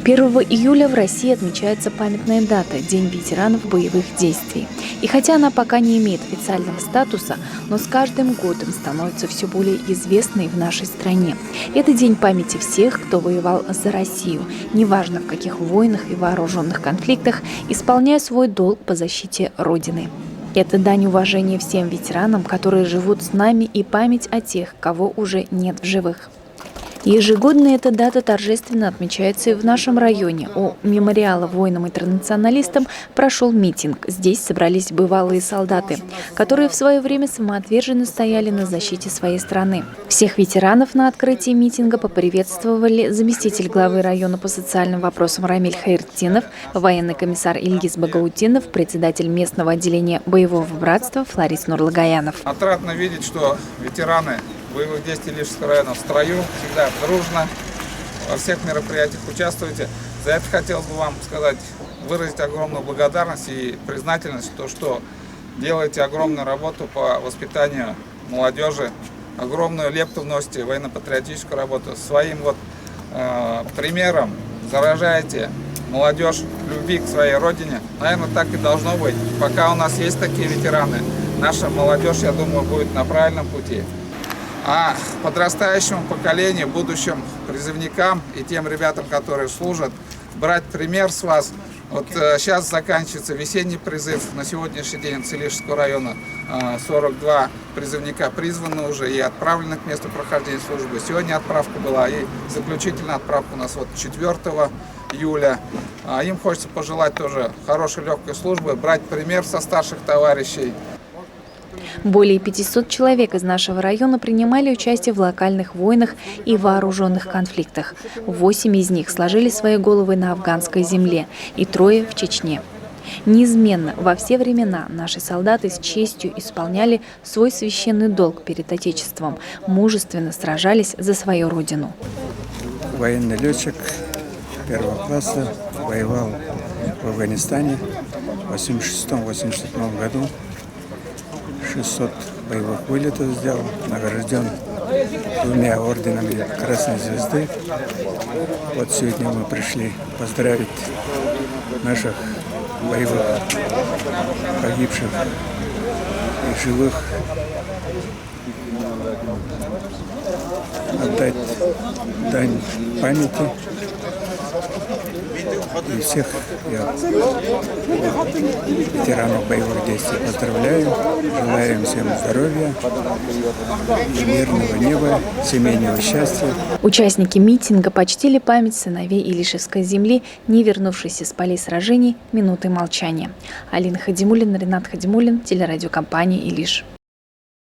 1 июля в России отмечается памятная дата – День ветеранов боевых действий. И хотя она пока не имеет официального статуса, но с каждым годом становится все более известной в нашей стране. Это день памяти всех, кто воевал за Россию, неважно в каких войнах и вооруженных конфликтах, исполняя свой долг по защите Родины. Это дань уважения всем ветеранам, которые живут с нами, и память о тех, кого уже нет в живых. Ежегодно эта дата торжественно отмечается и в нашем районе. У мемориала воинам-интернационалистам прошел митинг. Здесь собрались бывалые солдаты, которые в свое время самоотверженно стояли на защите своей страны. Всех ветеранов на открытии митинга поприветствовали заместитель главы района по социальным вопросам Рамиль Хайртдинов, военный комиссар Ильгиз Багаутдинов, председатель местного отделения боевого братства Фларис Нурлагаянов. Отрадно видеть, что ветераны боевых действий Илишского района в строю, всегда дружно, во всех мероприятиях участвуете. За это хотелось бы вам сказать, выразить огромную благодарность и признательность, что делаете огромную работу по воспитанию молодежи, огромную лепту вносите в военно-патриотическую работу. Своим примером заражаете молодежь любви к своей родине. Наверное, так и должно быть. Пока у нас есть такие ветераны, наша молодежь, я думаю, будет на правильном пути. А подрастающему поколению, будущим призывникам и тем ребятам, которые служат, брать пример с вас. Вот сейчас заканчивается весенний призыв. На сегодняшний день от Илишского района 42 призывника призваны уже и отправлены к месту прохождения службы. Сегодня отправка была, и заключительная отправка у нас 4 июля. Им хочется пожелать тоже хорошей легкой службы, брать пример со старших товарищей. Более 500 человек из нашего района принимали участие в локальных войнах и вооруженных конфликтах. 8 из них сложили свои головы на афганской земле и 3 в Чечне. Неизменно во все времена наши солдаты с честью исполняли свой священный долг перед Отечеством, мужественно сражались за свою родину. Военный летчик первого класса, воевал в Афганистане в 1986-1987 году. 600 боевых вылетов сделал, награжден 2 орденами Красной Звезды. Вот сегодня мы пришли поздравить наших боевых погибших и живых, отдать дань памяти. И всех я, ветеранов боевых действий, поздравляю, желаю им всем здоровья, мирного неба, семейного счастья. Участники митинга почтили память сыновей Илишевской земли, не вернувшихся с полей сражений, минутой молчания. Алина Хадимуллина, Ренат Хадимуллин, телерадиокомпания «Илиш».